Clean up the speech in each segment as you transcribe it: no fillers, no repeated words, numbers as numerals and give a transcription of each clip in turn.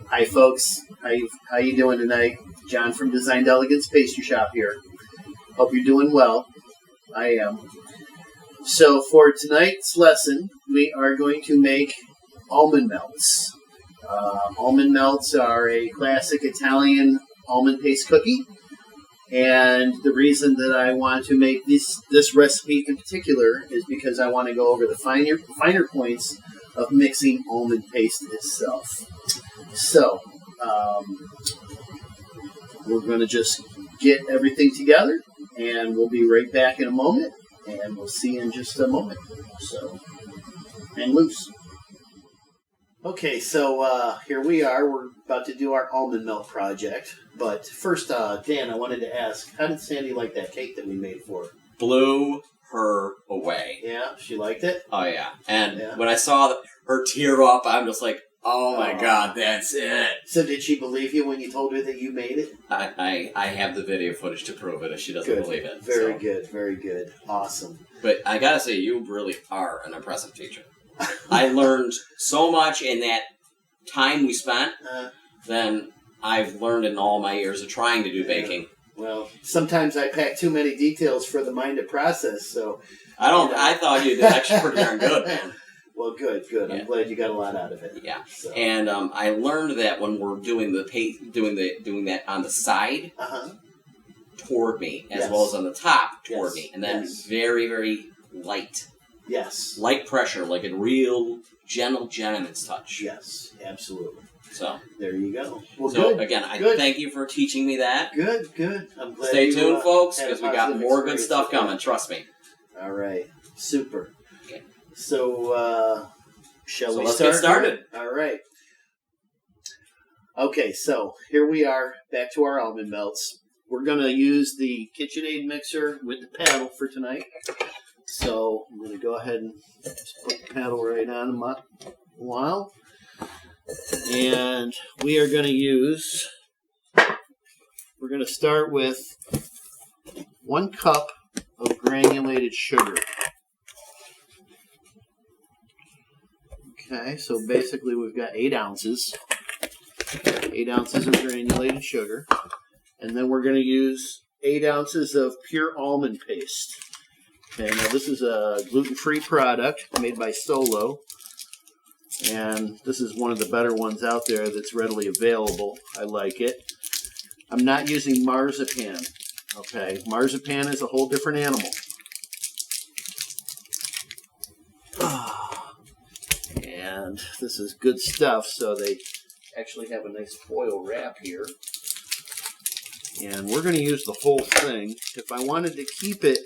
Hi, folks. How you doing tonight? John from Designed Elegance Pastry Shop here. Hope you're doing well. I am. So for tonight's lesson, we are going to make almond melts. Almond melts are a classic Italian almond paste cookie. And the reason that I want to make this recipe in particular is because I want to go over the finer points of mixing almond paste itself. So, we're going to just get everything together, and we'll be right back in a moment, and we'll see you in just a moment. So, hang loose. Okay, so here we are. We're about to do our almond melt project. But first, Dan, I wanted to ask, how did Sandy like that cake that we made for her? Blew her away. Yeah, she liked it? Oh, yeah. And when I saw her tear up, I'm just like, oh, my God, that's it. So did she believe you when you told her that you made it? I have the video footage to prove it if she doesn't believe it. Very good, very good. Awesome. But I got to say, you really are an impressive teacher. I learned so much in that time we spent than I've learned in all my years of trying to do baking. Well, sometimes I pack too many details for the mind to process, so... I thought you did actually pretty darn good, man. Well, good. Yeah. I'm glad you got a lot out of it. Yeah, so. And I learned that when we're doing doing that on the side toward me, as well as on the top toward me, and then very, very light. Yes. Light pressure, like a real gentle gentleman's touch. Yes, absolutely. So there you go. Well, so again, I thank you for teaching me that. Good. I'm glad. Stay tuned, folks, because we got more good stuff coming. Trust me. All right. Super. Okay. So, shall we let's start? Get started. All right. Okay, so here we are, back to our almond melts. We're going to use the KitchenAid mixer with the paddle for tonight. So I'm going to go ahead and just put the paddle right on them a while. And we are going to we're going to start with 1 cup of granulated sugar. Okay, so basically we've got 8 ounces. 8 ounces of granulated sugar. And then we're going to use 8 ounces of pure almond paste. Okay, now this is a gluten-free product made by Solo, and this is one of the better ones out there that's readily available. I like it. I'm not using marzipan, okay? Marzipan is a whole different animal. And this is good stuff, so they actually have a nice foil wrap here. And we're going to use the whole thing. If I wanted to keep it,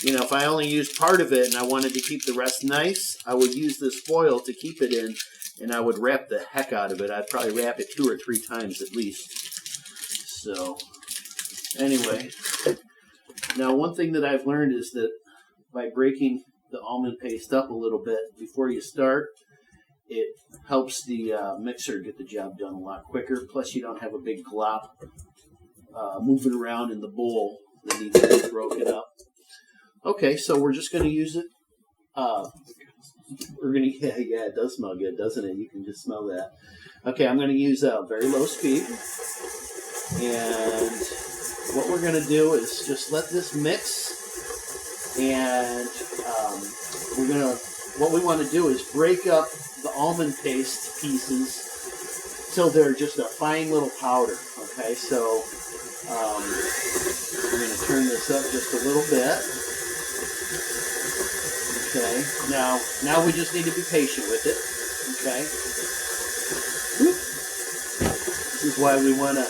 if I only used part of it and I wanted to keep the rest nice, I would use this foil to keep it in, and I would wrap the heck out of it. I'd probably wrap it 2 or 3 times at least. So, anyway. Now, one thing that I've learned is that by breaking the almond paste up a little bit before you start, it helps the mixer get the job done a lot quicker. Plus, you don't have a big glop moving around in the bowl that needs to be broken up. Okay, so we're just going to use it. It does smell good, doesn't it? You can just smell that. Okay, I'm going to use very low speed. And what we're going to do is just let this mix. And what we want to do is break up the almond paste pieces so they're just a fine little powder. Okay, so we're going to turn this up just a little bit. Okay, now we just need to be patient with it. Okay. This is why we want to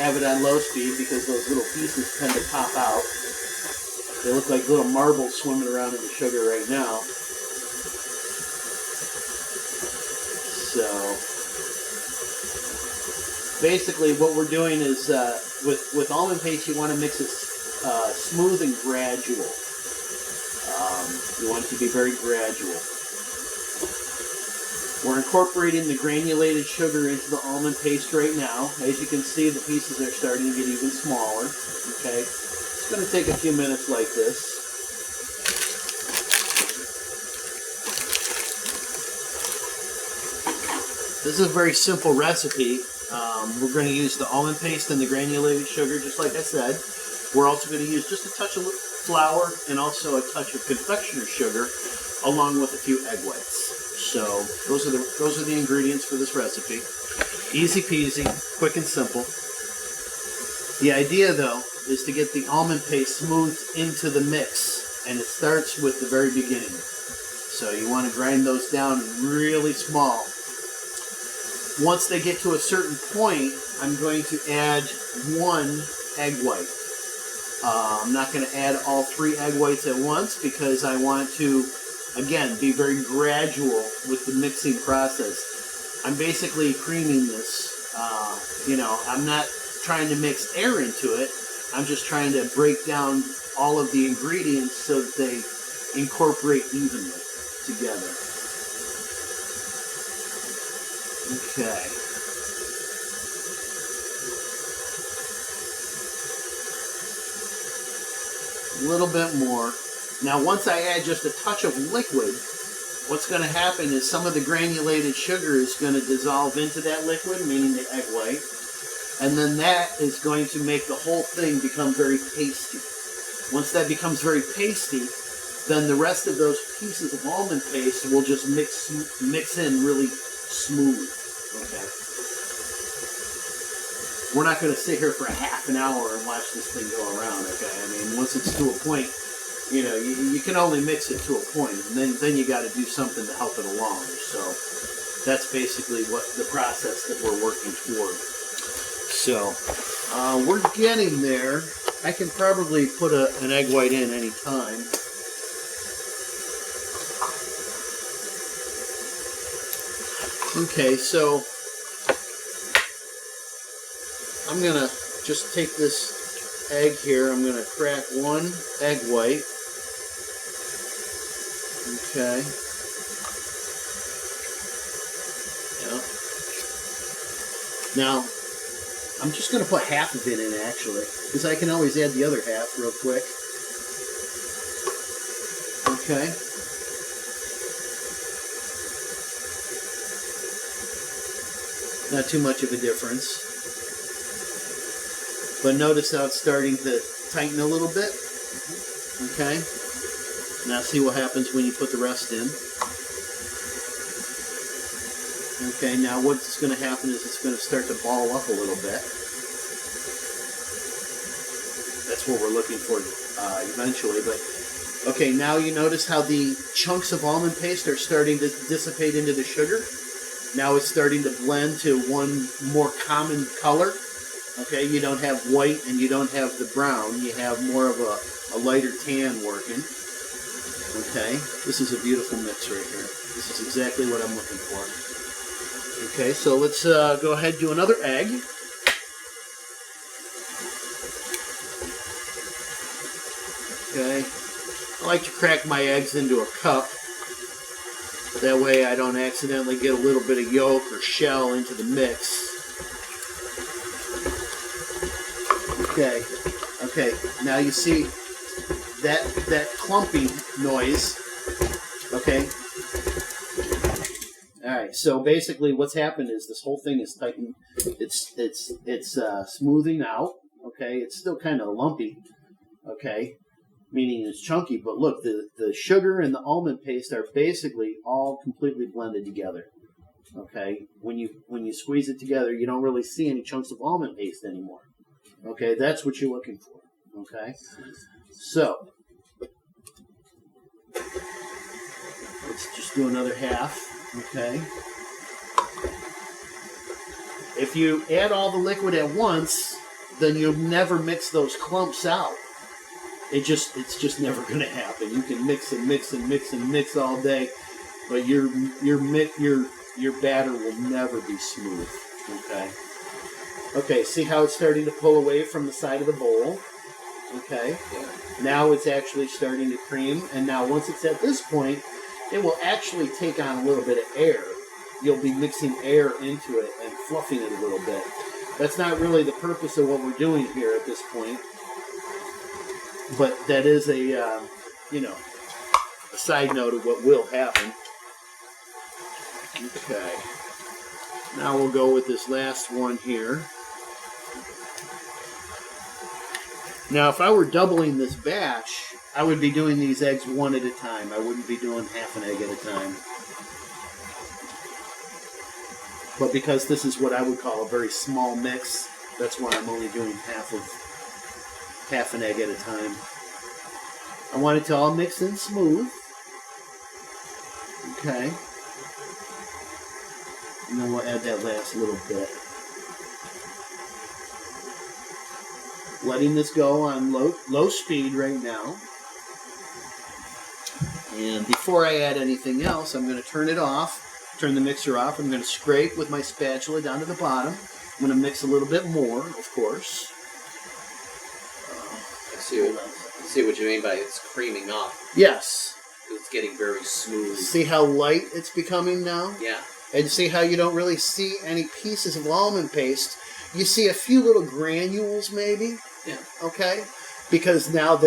have it on low speed, because those little pieces tend to pop out. They look like little marbles swimming around in the sugar right now. So basically what we're doing is with almond paste, you want to mix it smooth and gradual. You want it to be very gradual. We're incorporating the granulated sugar into the almond paste right now. As you can see, the pieces are starting to get even smaller. Okay, it's going to take a few minutes like this. This is a very simple recipe. We're going to use the almond paste and the granulated sugar, just like I said. We're also going to use just a touch of flour and also a touch of confectioner's sugar, along with a few egg whites. So those are the ingredients for this recipe. Easy peasy, quick and simple. The idea, though, is to get the almond paste smoothed into the mix, and it starts with the very beginning. So you want to grind those down really small. Once they get to a certain point, I'm going to add 1 egg white. I'm not going to add all 3 egg whites at once because I want to, again, be very gradual with the mixing process. I'm basically creaming this. I'm not trying to mix air into it. I'm just trying to break down all of the ingredients so that they incorporate evenly together. Okay. A little bit more. Now, once I add just a touch of liquid, what's going to happen is some of the granulated sugar is going to dissolve into that liquid, meaning the egg white, and then that is going to make the whole thing become very pasty. Once that becomes very pasty, then the rest of those pieces of almond paste will just mix in really smooth. Okay. We're not going to sit here for a half an hour and watch this thing go around. Okay. I mean, once it's to a point, you can only mix it to a point, and then you got to do something to help it along. So that's basically what the process that we're working toward. So we're getting there. I can probably put an egg white in any time. Okay, so I'm going to just take this egg here. I'm going to crack 1 egg white. Okay. Yeah. Now, I'm just going to put half of it in, actually, because I can always add the other half real quick. Okay. Not too much of a difference. But notice how it's starting to tighten a little bit. Okay. Now see what happens when you put the rest in. Okay, now what's going to happen is it's going to start to ball up a little bit. That's what we're looking for eventually. But okay, now you notice how the chunks of almond paste are starting to dissipate into the sugar. Now it's starting to blend to one more common color. Okay, you don't have white and you don't have the brown. You have more of a lighter tan working. Okay, this is a beautiful mix right here. This is exactly what I'm looking for. Okay, so let's go ahead and do another egg. Okay, I like to crack my eggs into a cup. That way I don't accidentally get a little bit of yolk or shell into the mix. Okay, now you see that clumpy noise. Okay. Alright, so basically what's happened is this whole thing is tightened. It's smoothing out. Okay, it's still kind of lumpy. Okay, meaning it's chunky, but look, the sugar and the almond paste are basically all completely blended together. Okay, when you squeeze it together, you don't really see any chunks of almond paste anymore. Okay, that's what you're looking for. Okay, so let's just do another half. Okay, if you add all the liquid at once, then you'll never mix those clumps out. It's just never going to happen. You can mix and mix and mix and mix all day, but your batter will never be smooth. Okay. Okay, see how it's starting to pull away from the side of the bowl? Okay. Now it's actually starting to cream, and now once it's at this point, it will actually take on a little bit of air. You'll be mixing air into it and fluffing it a little bit. That's not really the purpose of what we're doing here at this point, but that is a side note of what will happen. Okay. Now we'll go with this last one here. Now, if I were doubling this batch, I would be doing these eggs one at a time. I wouldn't be doing half an egg at a time. But because this is what I would call a very small mix, that's why I'm only doing half an egg at a time. I want it to all mix in smooth. Okay. And then we'll add that last little bit. Letting this go on low speed right now. And before I add anything else, I'm going to turn it off, turn the mixer off. I'm going to scrape with my spatula down to the bottom. I'm going to mix a little bit more, of course. I see what you mean by it's creaming up. Yes. It's getting very smooth. See how light it's becoming now? Yeah. And see how you don't really see any pieces of almond paste. You see a few little granules maybe. Yeah. Okay? Because now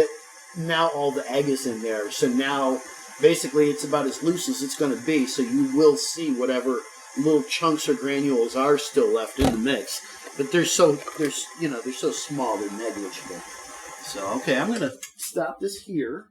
all the egg is in there. So now basically it's about as loose as it's going to be. So you will see whatever little chunks or granules are still left in the mix. But they're so small, they're negligible. So okay, I'm going to stop this here.